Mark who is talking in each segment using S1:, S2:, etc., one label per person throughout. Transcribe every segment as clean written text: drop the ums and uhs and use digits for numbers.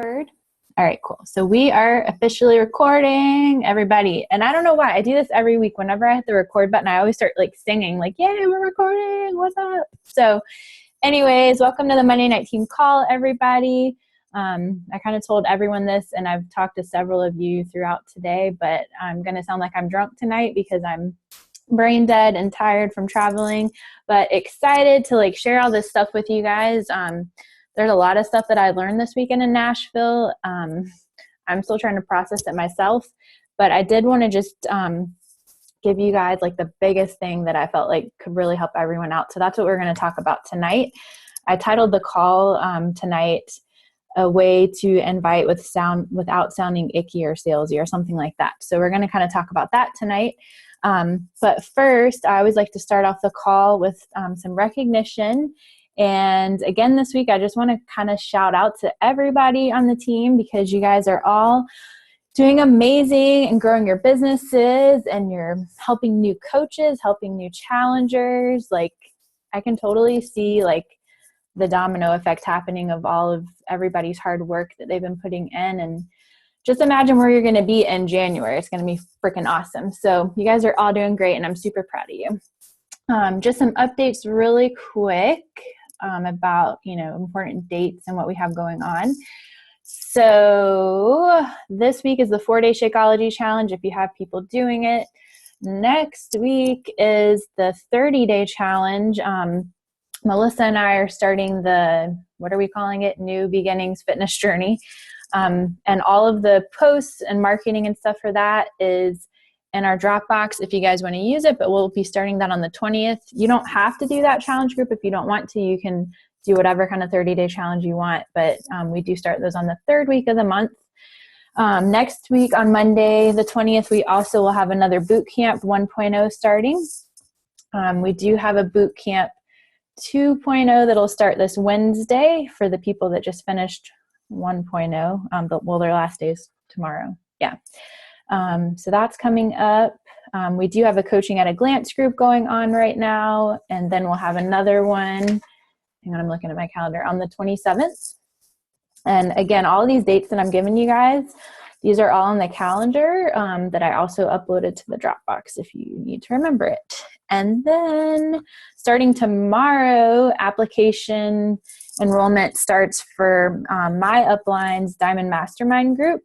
S1: Record. All right, cool. So we are officially recording, everybody. And I don't know why. I do this every week. Whenever I hit the record button, I always start like singing, like, yay, we're recording. What's up? So anyways, welcome to the Monday Night Team Call, everybody. I kind of told everyone this, and I've talked to several of you throughout today, but I'm going to sound like I'm drunk tonight because I'm brain dead and tired from traveling, but excited to like share all this stuff with you guys. There's a lot of stuff that I learned this weekend in Nashville. I'm still trying to process it myself, but I did want to just give you guys like the biggest thing that I felt like could really help everyone out. So that's what we're going to talk about tonight. I titled the call tonight, "A Way to Invite Without Sounding Icky or Salesy," or something like that. So we're going to kind of talk about that tonight. But first, I always like to start off the call with some recognition. And again, this week, I just want to kind of shout out to everybody on the team because you guys are all doing amazing and growing your businesses, and you're helping new coaches, helping new challengers. Like, I can totally see like the domino effect happening of all of everybody's hard work that they've been putting in. And just imagine where you're going to be in January. It's going to be freaking awesome. So you guys are all doing great, and I'm super proud of you. Just some updates really quick about, important dates and what we have going on. So this week is the 4-day Shakeology Challenge if you have people doing it. Next week is the 30-day challenge. Melissa and I are starting the, what are we calling it? New Beginnings Fitness Journey. And all of the posts and marketing and stuff for that is in our Dropbox if you guys want to use it, but we'll be starting that on the 20th. You don't have to do that challenge group if you don't want to. You can do whatever kind of 30-day challenge you want, but we do start those on the third week of the month. Next week on Monday, the 20th, we also will have another boot camp 1.0 starting. We do have a boot camp 2.0 that'll start this Wednesday for the people that just finished 1.0. Their last day is tomorrow. Yeah. So that's coming up. We do have a coaching at a glance group going on right now. And then we'll have another one. Hang on, I'm looking at my calendar on the 27th. And again, all these dates that I'm giving you guys, these are all on the calendar that I also uploaded to the Dropbox if you need to remember it. And then starting tomorrow, application enrollment starts for my Upline's Diamond Mastermind group,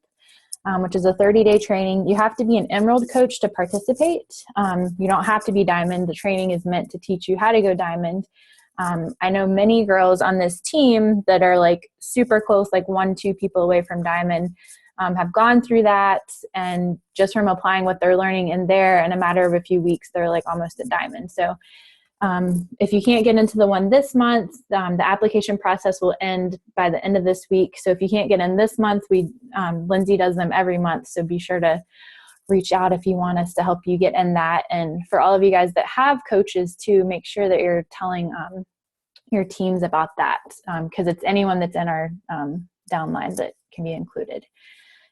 S1: which is a 30-day training. You have to be an Emerald coach to participate. You don't have to be Diamond. The training is meant to teach you how to go Diamond. I know many girls on this team that are like super close, like 1-2 people away from Diamond, have gone through that, and just from applying what they're learning in there, in a matter of a few weeks, they're like almost at Diamond. So if you can't get into the one this month, the application process will end by the end of this week. So if you can't get in this month, Lindsay does them every month. So be sure to reach out if you want us to help you get in that. And for all of you guys that have coaches too, make sure that you're telling your teams about that, because it's anyone that's in our downline that can be included.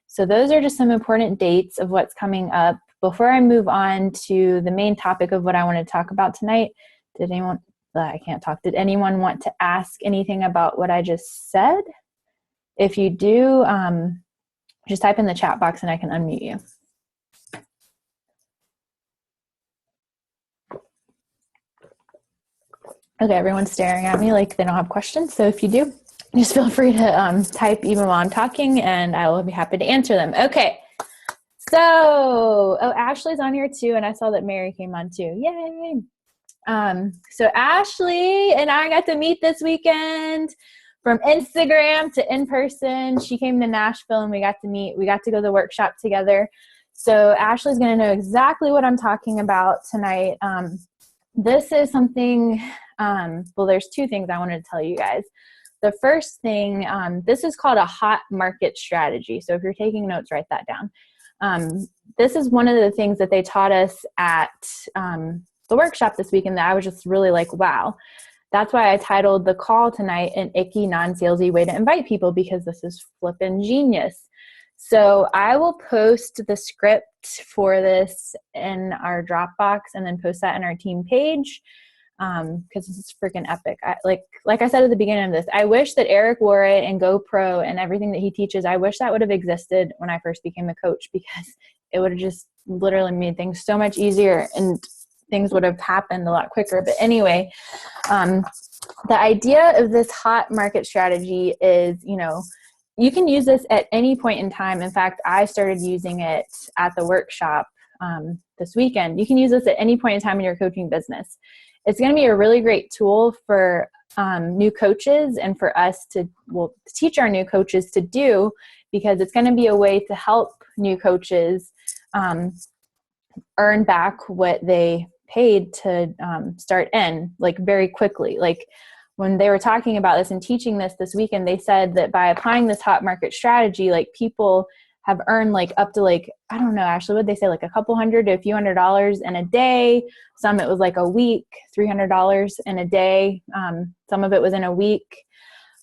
S1: So those are just some important dates of what's coming up. Before I move on to the main topic of what I want to talk about tonight, did anyone want to ask anything about what I just said? If you do, just type in the chat box and I can unmute you. Okay, everyone's staring at me like they don't have questions. So if you do, just feel free to type even while I'm talking, and I will be happy to answer them. Okay. So, Ashley's on here too, and I saw that Mary came on too. Yay! So Ashley and I got to meet this weekend from Instagram to in person. She came to Nashville and we got to meet. We got to go to the workshop together. So Ashley's going to know exactly what I'm talking about tonight. This is something, there's 2 things I wanted to tell you guys. The first thing, this is called a hot market strategy. So if you're taking notes, write that down. This is one of the things that they taught us at the workshop this week, and that I was just really like, wow. That's why I titled the call tonight "An Icky, Non-Salesy Way to Invite People," because this is flippin' genius. So I will post the script for this in our Dropbox and then post that in our team page. because this is freaking epic. Like I said at the beginning of this, I wish that Eric wore it and GoPro and everything that he teaches. I wish that would have existed when I first became a coach, because it would have just literally made things so much easier and things would have happened a lot quicker. But anyway, the idea of this hot market strategy is, you can use this at any point in time. In fact, I started using it at the workshop this weekend. You can use this at any point in time in your coaching business. It's going to be a really great tool for new coaches and for us to teach our new coaches to do, because it's going to be a way to help new coaches earn back what they paid to start in, like, very quickly. Like, when they were talking about this and teaching this weekend, they said that by applying this hot market strategy, like, people have earned like up to, like, I don't know, Ashley, what'd they say, like a couple $100 to a few $100 in a day. Some it was like a week, $300 in a day. Some of it was in a week,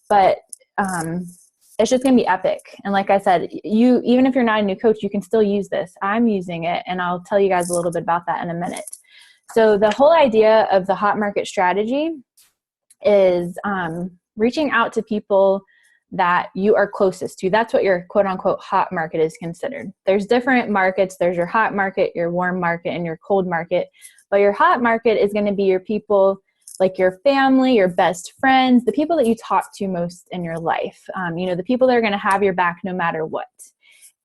S1: but it's just going to be epic. And like I said, even if you're not a new coach, you can still use this. I'm using it, and I'll tell you guys a little bit about that in a minute. So the whole idea of the hot market strategy is reaching out to people that you are closest to. That's what your quote unquote hot market is considered. There's different markets. There's your hot market, your warm market, and your cold market. But your hot market is going to be your people, like your family, your best friends, the people that you talk to most in your life. The people that are going to have your back no matter what.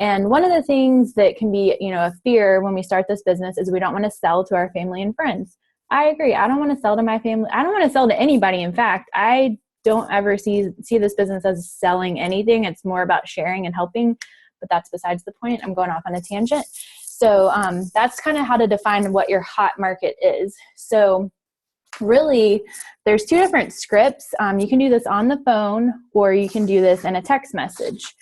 S1: And one of the things that can be, a fear when we start this business is we don't want to sell to our family and friends. I agree. I don't want to sell to my family. I don't want to sell to anybody. In fact, I don't ever see this business as selling anything. It's more about sharing and helping, but that's besides the point. I'm going off on a tangent. So that's kind of how to define what your hot market is. So really, there's two different scripts. You can do this on the phone, or you can do this in a text message.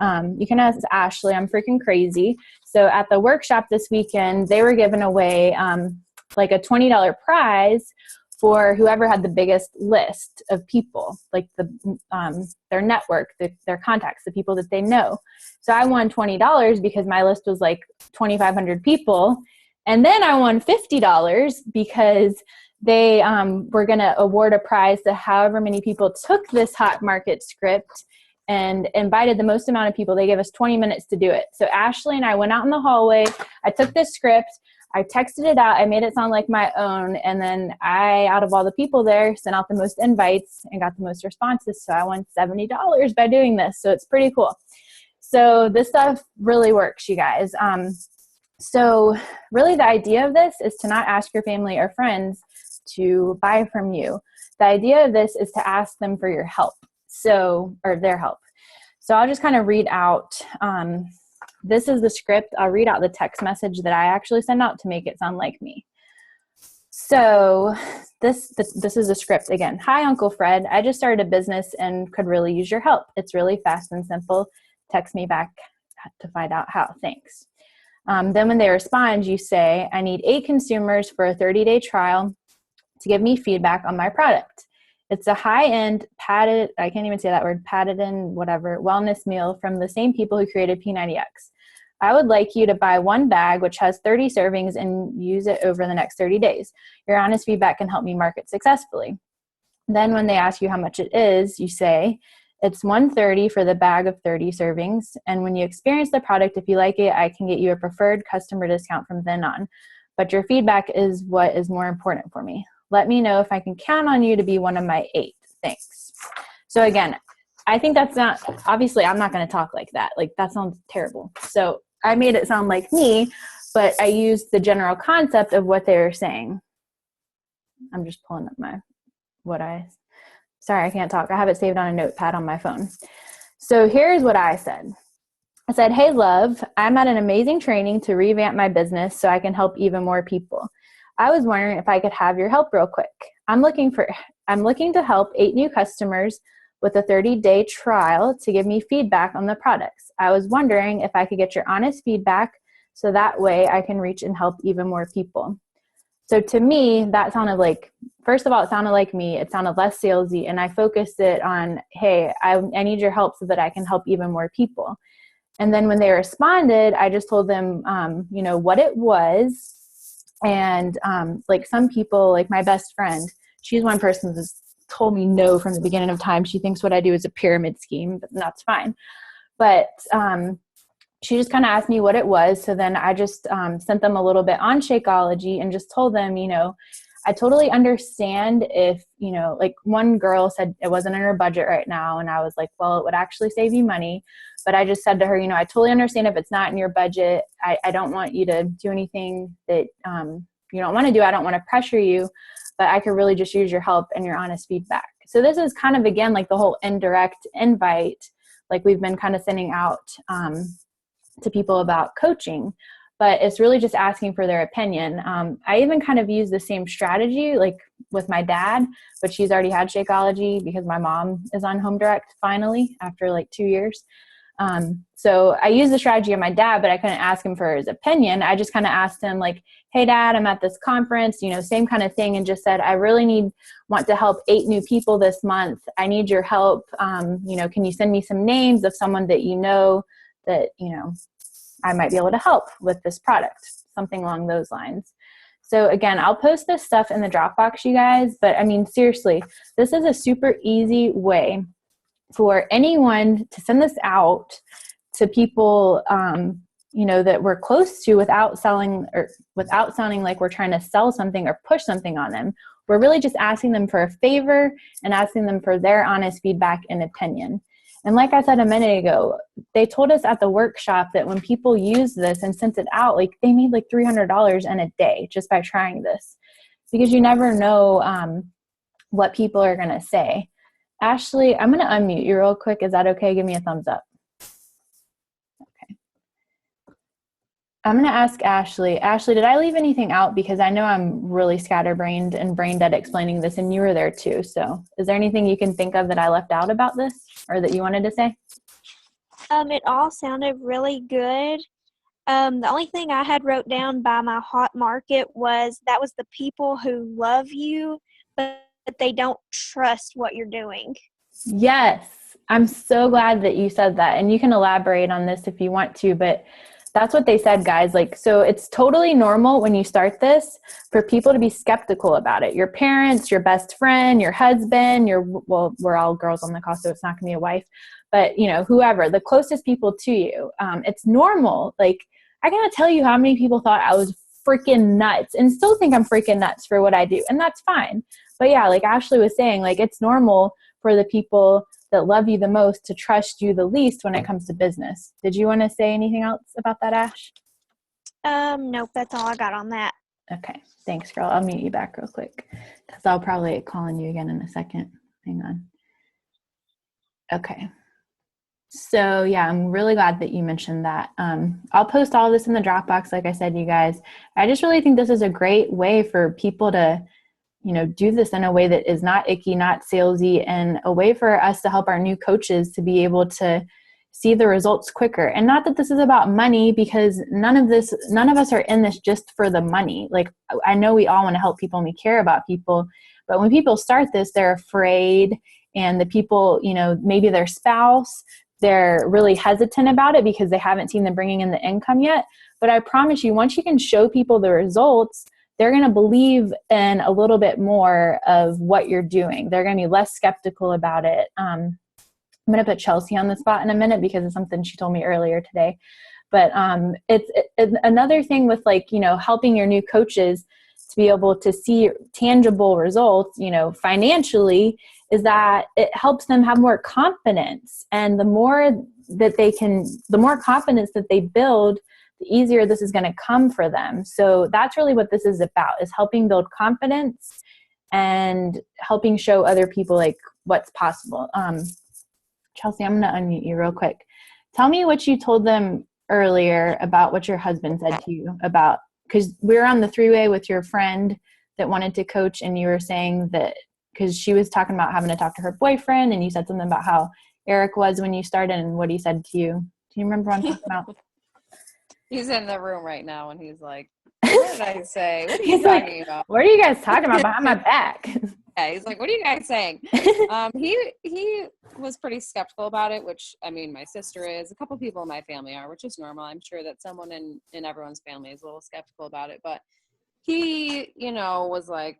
S1: You can ask Ashley. I'm freaking crazy. So at the workshop this weekend, they were giving away like a $20 prize for whoever had the biggest list of people, like their network, their contacts, the people that they know. So I won $20 because my list was like 2,500 people. And then I won $50 because they were going to award a prize to however many people took this hot market script and invited the most amount of people. They gave us 20 minutes to do it. So Ashley and I went out in the hallway. I took this script. I texted it out. I made it sound like my own. And then I, out of all the people there, sent out the most invites and got the most responses. So I won $70 by doing this. So it's pretty cool. So this stuff really works, you guys. So really the idea of this is to not ask your family or friends to buy from you. The idea of this is to ask them for your help. Or their help. So I'll just kind of read out, this is the script. I'll read out the text message that I actually send out to make it sound like me. So this is the script again. Hi, Uncle Fred. I just started a business and could really use your help. It's really fast and simple. Text me back to find out how. Thanks. Then when they respond, you say, I need 8 consumers for a 30-day trial to give me feedback on my product. It's a high-end padded, I can't even say that word, padded in whatever, wellness meal from the same people who created P90X. I would like you to buy 1 bag, which has 30 servings, and use it over the next 30 days. Your honest feedback can help me market successfully. Then when they ask you how much it is, you say, it's $130 for the bag of 30 servings. And when you experience the product, if you like it, I can get you a preferred customer discount from then on. But your feedback is what is more important for me. Let me know if I can count on you to be one of my 8. Thanks. So again, I think that's not, obviously I'm not going to talk like that. Like that sounds terrible. So I made it sound like me, but I used the general concept of what they were saying. I'm just pulling up sorry, I can't talk. I have it saved on a notepad on my phone. So here's what I said. I said, hey, love, I'm at an amazing training to revamp my business so I can help even more people. I was wondering if I could have your help real quick. I'm looking to help 8 new customers with a 30-day trial to give me feedback on the products. I was wondering if I could get your honest feedback so that way I can reach and help even more people. So to me, that sounded like, first of all, it sounded like me. It sounded less salesy, and I focused it on, hey, I need your help so that I can help even more people. And then when they responded, I just told them, what it was. And like some people, like my best friend, she's one person that's told me no from the beginning of time. She thinks what I do is a pyramid scheme, but that's fine. But she just kind of asked me what it was. So then I just sent them a little bit on Shakeology and just told them, I totally understand if, like one girl said it wasn't in her budget right now. And I was like, well, it would actually save you money. But I just said to her, I totally understand if it's not in your budget. I don't want you to do anything that you don't want to do. I don't want to pressure you, but I could really just use your help and your honest feedback. So this is kind of, again, like the whole indirect invite, like we've been kind of sending out to people about coaching, but it's really just asking for their opinion. I even kind of use the same strategy like with my dad, but she's already had Shakeology because my mom is on Home Direct finally after like 2 years. So I used the strategy of my dad, but I couldn't ask him for his opinion. I just kind of asked him like, hey dad, I'm at this conference, same kind of thing. And just said, I really want to help 8 new people this month. I need your help. Can you send me some names of someone that that, I might be able to help with this product, something along those lines. So again, I'll post this stuff in the Dropbox, you guys, but I mean, seriously, this is a super easy way for anyone to send this out to people, that we're close to without sounding like we're trying to sell something or push something on them. We're really just asking them for a favor and asking them for their honest feedback and opinion. And like I said a minute ago, they told us at the workshop that when people use this and sent it out, like they made like $300 in a day just by trying this, because you never know what people are going to say. Ashley, I'm going to unmute you real quick. Is that okay? Give me a thumbs up. Okay. I'm going to ask Ashley. Ashley, did I leave anything out? Because I know I'm really scatterbrained and brain dead explaining this, and you were there too. So is there anything you can think of that I left out about this or that you wanted to say?
S2: It all sounded really good. The only thing I had wrote down by my hot market was that was the people who love you, but they don't trust what you're doing.
S1: Yes. I'm so glad that you said that. And you can elaborate on this if you want to, but that's what they said, guys. Like, so it's totally normal when you start this for people to be skeptical about it. Your parents, your best friend, your husband, well, we're all girls on the call, so it's not gonna be a wife, but whoever, the closest people to you, it's normal. Like, I gotta tell you how many people thought I was freaking nuts and still think I'm freaking nuts for what I do. And that's fine. But yeah, like Ashley was saying, like, it's normal for the people that love you the most to trust you the least when it comes to business. Did you want to say anything else about that, Ash?
S2: Nope, that's all I got on that.
S1: Okay, thanks, girl. I'll mute you back real quick because I'll probably call on you again in a second. Hang on. Okay. So yeah, I'm really glad that you mentioned that. I'll post all of this in the Dropbox, like I said, you guys. I just really think this is a great way for people to do this in a way that is not icky, not salesy, and a way for us to help our new coaches to be able to see the results quicker. And not that this is about money, because none of us are in this just for the money. Like, I know we all want to help people and we care about people, but when people start this, they're afraid, and the people, maybe their spouse, they're really hesitant about it because they haven't seen them bringing in the income yet. But I promise you, once you can show people the results, they're going to believe in a little bit more of what you're doing. They're going to be less skeptical about it. I'm going to put Chelsea on the spot in a minute because it's something she told me earlier today. But it's another thing with helping your new coaches to be able to see tangible results, financially, is that it helps them have more confidence. And the more confidence that they build, the easier this is going to come for them. So that's really what this is about, is helping build confidence and helping show other people like what's possible. Chelsea, I'm going to unmute you real quick. Tell me what you told them earlier about what your husband said to you about, because we were on the three-way with your friend that wanted to coach, and you were saying that because she was talking about having to talk to her boyfriend, and you said something about how Eric was when you started and what he said to you. Do you remember what I'm talking about?
S3: He's in the room right now, and he's like, what did I say? What are you talking about?
S1: What are you guys talking about behind my back?
S3: Yeah, he's like, what are you guys saying? He was pretty skeptical about it, which, I mean, my sister is. A couple people in my family are, which is normal. I'm sure that someone in everyone's family is a little skeptical about it. But he, was like,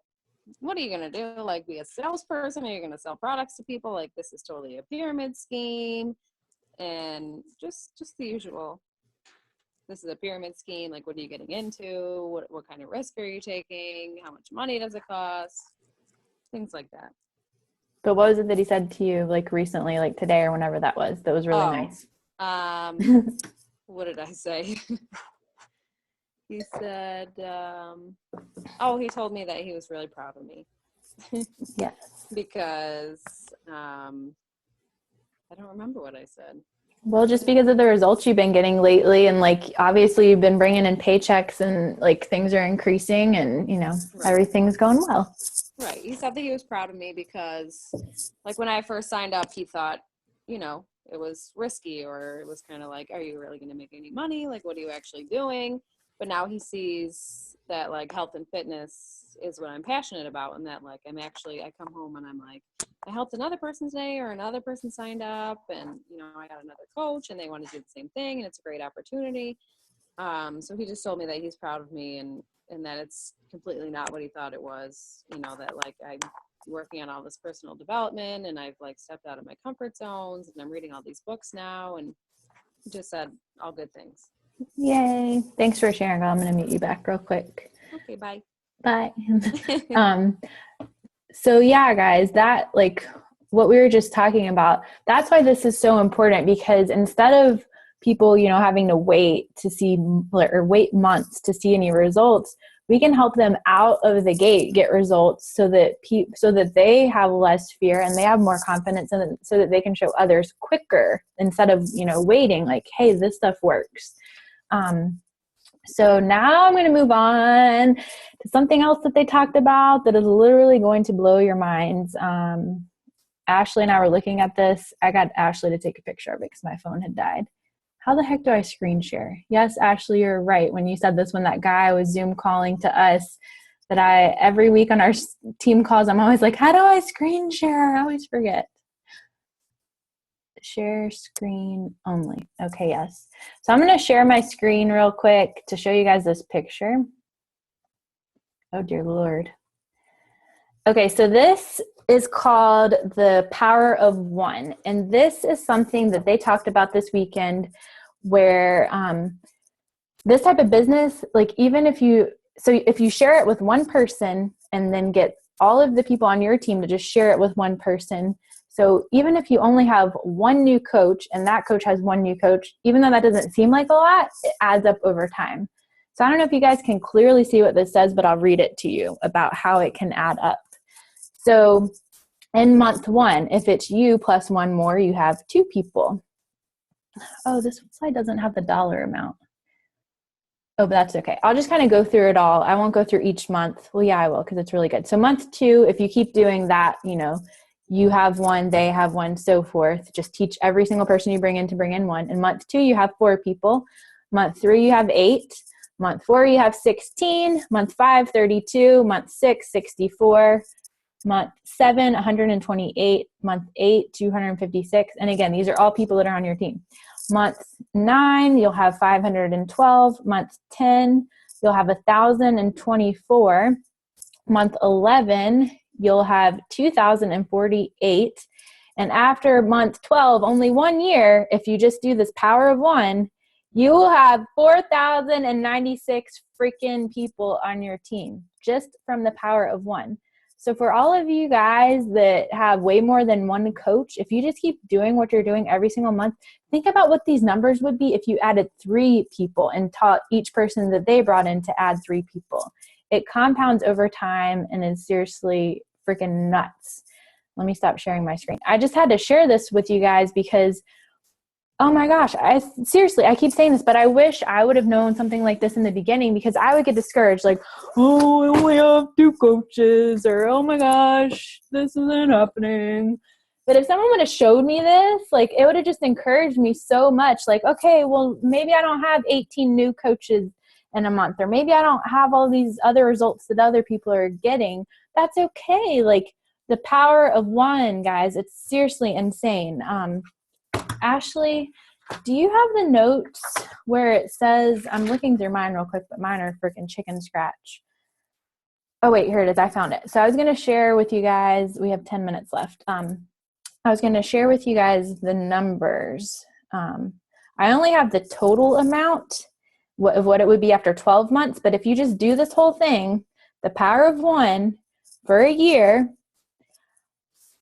S3: what are you going to do? Like, be a salesperson? Are you going to sell products to people? Like, this is totally a pyramid scheme. And just the usual. This is a pyramid scheme. Like, what are you getting into? What kind of risk are you taking? How much money does it cost? Things like that.
S1: But what was it that he said to you, like, recently, like today or whenever that was really nice?
S3: What did I say? He said, he told me that he was really proud of me.
S1: Yes.
S3: Because I don't remember what I said.
S1: Well, just because of the results you've been getting lately, and like obviously you've been bringing in paychecks and like things are increasing and right. Everything's going well.
S3: Right. He said that he was proud of me because like when I first signed up, he thought, it was risky, or it was kind of like, are you really going to make any money? Like, what are you actually doing? But now he sees that like health and fitness is what I'm passionate about, and that like I come home and I'm like, I helped another person's day, or another person signed up, and I got another coach and they want to do the same thing, and it's a great opportunity. So he just told me that he's proud of me, and that it's completely not what he thought it was, that like I'm working on all this personal development and I've like stepped out of my comfort zones and I'm reading all these books now, and just said all good things.
S1: Yay. Thanks for sharing. I'm going to mute you back real quick.
S3: Okay, bye.
S1: Bye. So yeah, guys, that like what we were just talking about, that's why this is so important, because instead of people, having to wait to see or wait months to see any results, we can help them out of the gate get results so that they have less fear and they have more confidence, and so that they can show others quicker instead of, waiting like, hey, this stuff works. So now I'm going to move on to something else that they talked about that is literally going to blow your minds. Ashley and I were looking at this. I got Ashley to take a picture of it because my phone had died. How the heck do I screen share? Yes, Ashley, you're right. When you said this, when that guy was Zoom calling to us, that every week on our team calls, I'm always like, how do I screen share? I always forget. Share screen only. Okay, yes. So I'm going to share my screen real quick to show you guys this picture. Oh, dear Lord. Okay, so this is called the Power of One. And this is something that they talked about this weekend, where this type of business, like even if you share it with one person and then get all of the people on your team to just share it with one person. So even if you only have one new coach and that coach has one new coach, even though that doesn't seem like a lot, it adds up over time. So I don't know if you guys can clearly see what this says, but I'll read it to you about how it can add up. So in month 1, if it's you plus one more, you have 2 people. Oh, this slide doesn't have the dollar amount. Oh, but that's okay. I'll just kind of go through it all. I won't go through each month. Well, yeah, I will, because it's really good. So month 2, if you keep doing that, you have one, they have one, so forth. Just teach every single person you bring in to bring in one. In month 2, you have 4 people. Month 3, you have 8. Month 4, you have 16. Month 5, 32. Month 6, 64. Month 7, 128. Month 8, 256. And again, these are all people that are on your team. Month 9, you'll have 512. Month 10, you'll have 1,024. Month 11, you'll have 2,048. And after month 12, only 1 year, if you just do this power of one, you will have 4,096 freaking people on your team just from the power of one. So for all of you guys that have way more than one coach, if you just keep doing what you're doing every single month, think about what these numbers would be if you added 3 people and taught each person that they brought in to add 3 people. It compounds over time and is seriously freaking nuts. Let me stop sharing my screen. I just had to share this with you guys because, oh my gosh, I keep saying this, but I wish I would have known something like this in the beginning, because I would get discouraged, like, oh, I only have 2 coaches, or oh my gosh, this isn't happening. But if someone would have showed me this, like, it would have just encouraged me so much. Like, okay, well, maybe I don't have 18 new coaches in a month, or maybe I don't have all these other results that other people are getting. That's okay. Like, the power of one, guys, it's seriously insane. Ashley, do you have the notes where it says, I'm looking through mine real quick, but mine are freaking chicken scratch. Oh, wait, here it is. I found it. So I was going to share with you guys, we have 10 minutes left. I was going to share with you guys the numbers. I only have the total amount of what it would be after 12 months. But if you just do this whole thing, the power of one for a year,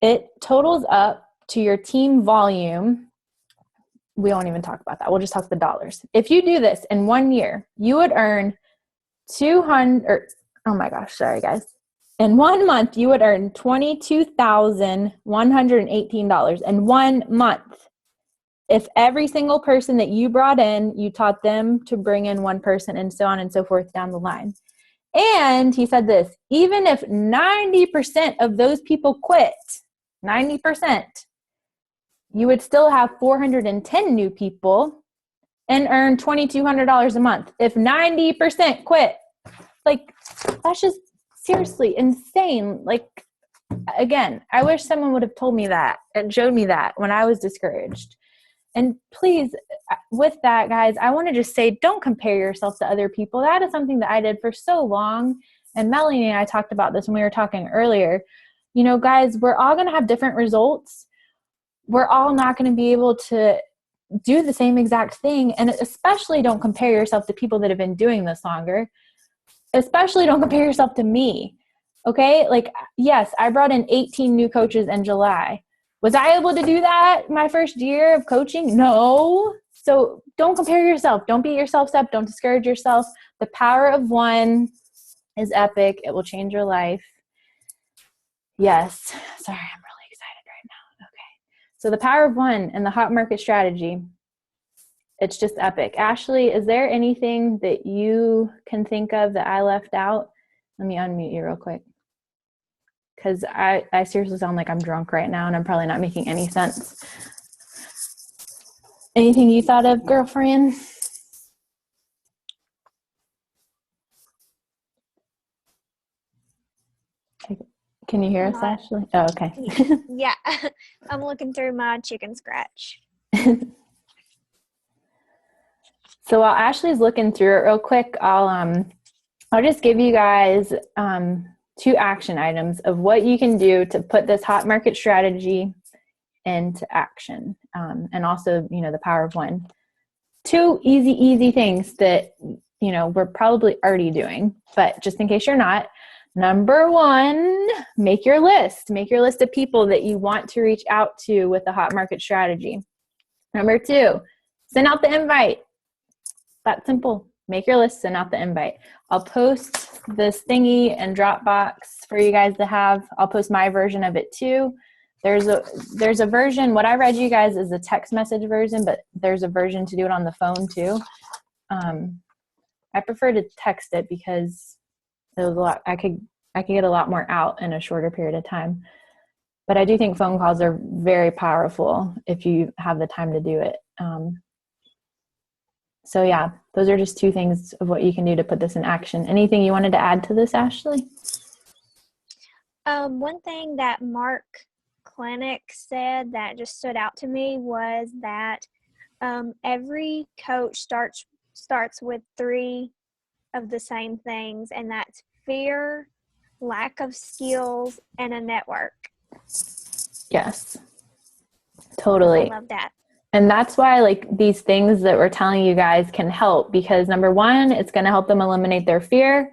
S1: it totals up to your team volume. We won't even talk about that. We'll just talk the dollars. If you do this in 1 year, you would earn oh my gosh, sorry guys. In 1 month, you would earn $22,118 in 1 month. If every single person that you brought in, you taught them to bring in one person and so on and so forth down the line. And he said this, even if 90% of those people quit, 90%, you would still have 410 new people and earn $2,200 a month. If 90% quit, like, that's just seriously insane. Like, again, I wish someone would have told me that and showed me that when I was discouraged. And please, with that, guys, I want to just say, don't compare yourself to other people. That is something that I did for so long. And Melanie and I talked about this when we were talking earlier. You know, guys, we're all going to have different results. We're all not going to be able to do the same exact thing. And especially don't compare yourself to people that have been doing this longer. Especially don't compare yourself to me. Okay? Like, yes, I brought in 18 new coaches in July. Was I able to do that my first year of coaching? No. So don't compare yourself. Don't beat yourself up. Don't discourage yourself. The power of one is epic. It will change your life. Yes. Sorry, I'm really excited right now. Okay. So the power of one and the hot market strategy, it's just epic. Ashley, is there anything that you can think of that I left out? Let me unmute you real quick. Because I seriously sound like I'm drunk right now and I'm probably not making any sense. Anything you thought of, girlfriend? Can you hear us, Ashley? Oh, okay.
S2: Yeah. I'm looking through my chicken scratch.
S1: So while Ashley's looking through it real quick, I'll just give you guys 2 action items of what you can do to put this hot market strategy into action. And also, you know, the power of one. 2 easy things that, you know, we're probably already doing, but just in case you're not. Number 1, make your list. Make your list of people that you want to reach out to with the hot market strategy. Number 2, send out the invite. That simple. Make your list, send out the invite. I'll post this thingy and Dropbox for you guys to have. I'll post my version of it too. There's a version, what I read you guys is a text message version, but there's a version to do it on the phone too. I prefer to text it because it was a lot, I could get a lot more out in a shorter period of time. But I do think phone calls are very powerful if you have the time to do it. So yeah, those are just 2 things of what you can do to put this in action. Anything you wanted to add to this, Ashley?
S2: One thing that Mark Clinic said that just stood out to me was that every coach starts with 3 of the same things, and that's fear, lack of skills, and a network.
S1: Yes, totally.
S2: I love that.
S1: And that's why, like, these things that we're telling you guys can help, because number 1, it's going to help them eliminate their fear.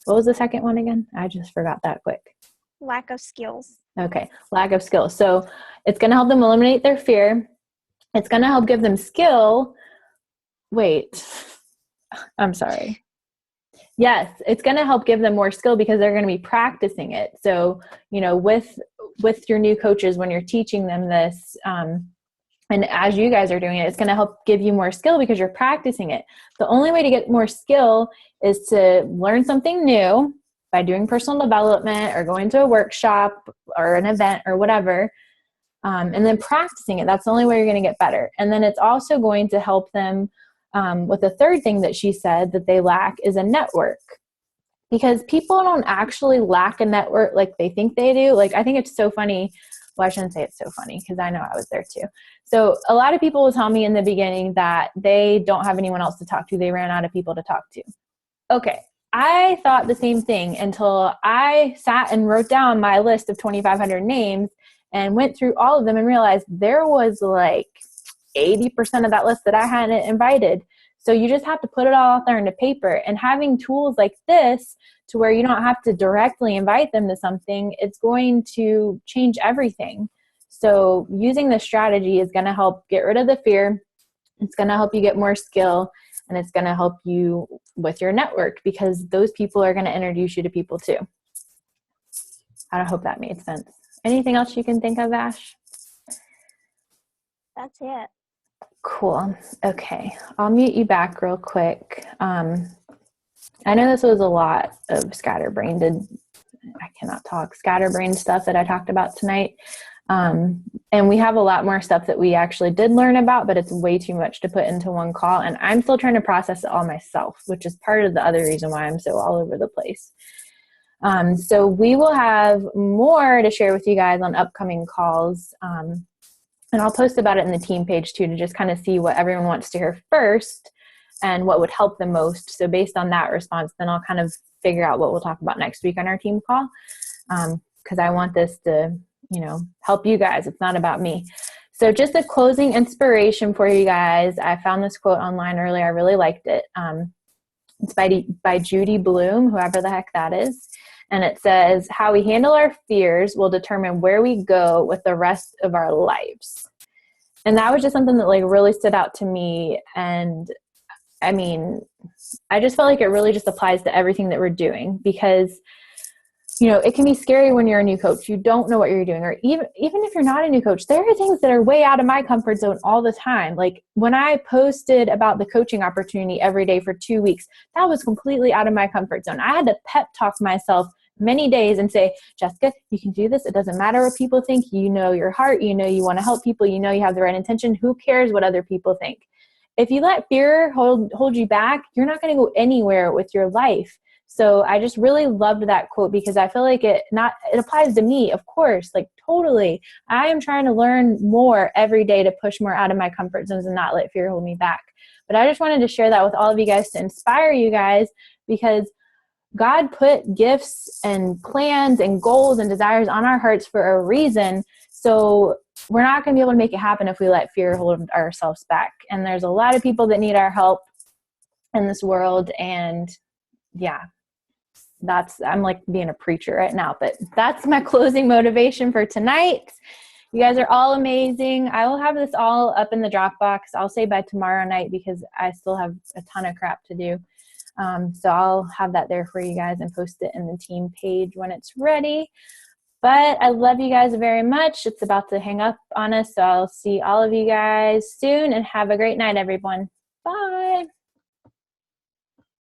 S1: What was the second one again? I just forgot that quick.
S2: Lack of skills.
S1: Okay, lack of skills. So it's going to help them eliminate their fear. It's going to help give them skill. Wait, I'm sorry. Yes, it's going to help give them more skill because they're going to be practicing it. So, you know, with your new coaches, when you're teaching them this, and as you guys are doing it, it's going to help give you more skill because you're practicing it. The only way to get more skill is to learn something new by doing personal development or going to a workshop or an event or whatever, and then practicing it. That's the only way you're going to get better. And then it's also going to help them with the third thing that she said that they lack is a network. Because people don't actually lack a network like they think they do. Like, I think it's so funny. Well, I shouldn't say it's so funny because I know I was there too. So a lot of people will tell me in the beginning that they don't have anyone else to talk to. They ran out of people to talk to. Okay, I thought the same thing until I sat and wrote down my list of 2,500 names and went through all of them and realized there was like 80% of that list that I hadn't invited. So you just have to put it all out there into paper, and having tools like this to where you don't have to directly invite them to something, it's going to change everything. So using this strategy is going to help get rid of the fear. It's going to help you get more skill, and it's going to help you with your network, because those people are going to introduce you to people too. I hope that made sense. Anything else you can think of, Ash?
S2: That's it.
S1: Cool. Okay. I'll mute you back real quick. I know this was a lot of scatterbrained stuff that I talked about tonight. And we have a lot more stuff that we actually did learn about, but it's way too much to put into one call. And I'm still trying to process it all myself, which is part of the other reason why I'm so all over the place. So we will have more to share with you guys on upcoming calls. And I'll post about it in the team page too, to just kind of see what everyone wants to hear first and what would help the most. So based on that response, then I'll kind of figure out what we'll talk about next week on our team call. Because I want this to, help you guys. It's not about me. So just a closing inspiration for you guys. I found this quote online earlier. I really liked it. It's by Judy Bloom, whoever the heck that is. And it says, how we handle our fears will determine where we go with the rest of our lives. And that was just something that really stood out to me. And I mean, I just felt like it really just applies to everything that we're doing, because it can be scary when you're a new coach. You don't know what you're doing. Or even if you're not a new coach, there are things that are way out of my comfort zone all the time. Like when I posted about the coaching opportunity every day for 2 weeks, that was completely out of my comfort zone. I had to pep talk myself many days and say, Jessica, you can do this. It doesn't matter what people think. You know your heart. You know you want to help people. You know you have the right intention. Who cares what other people think? If you let fear hold you back, you're not going to go anywhere with your life. So I just really loved that quote, because I feel like it applies to me, of course, totally. I am trying to learn more every day to push more out of my comfort zones and not let fear hold me back. But I just wanted to share that with all of you guys to inspire you guys, because God put gifts and plans and goals and desires on our hearts for a reason. So we're not going to be able to make it happen if we let fear hold ourselves back. And there's a lot of people that need our help in this world. And yeah, I'm being a preacher right now, but that's my closing motivation for tonight. You guys are all amazing. I will have this all up in the Dropbox. I'll say by tomorrow night, because I still have a ton of crap to do. So I'll have that there for you guys and post it in the team page when it's ready. But I love you guys very much. It's about to hang up on us. So I'll see all of you guys soon, and have a great night, everyone. Bye.